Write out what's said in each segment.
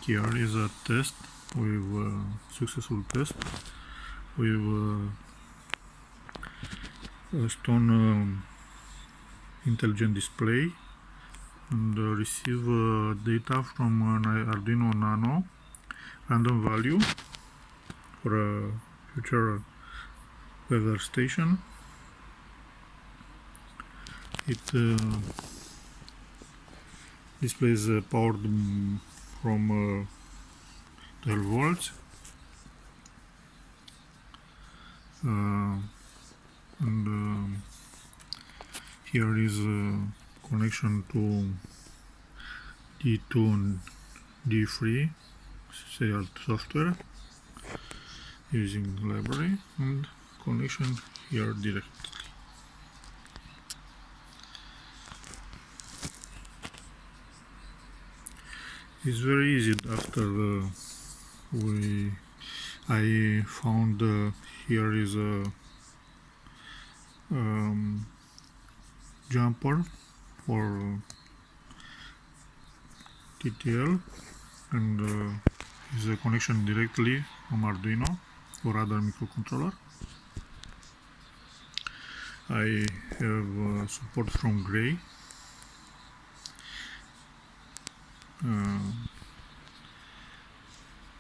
Here is a test with successful test with a stone intelligent display, and receive data from an Arduino Nano random value for a future weather station. It displays powered from 12 volts, and here is a connection to D2 and D3 serial software using library, and connection here directly. It's very easy. After I found here is a jumper for TTL, and is a connection directly from Arduino or other microcontroller. I have support from Gray.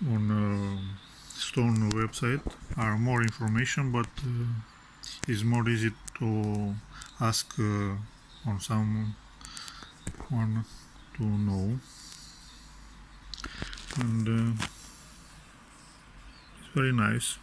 On Stone website are more information, but it's more easy to ask on someone to know, and it's very nice.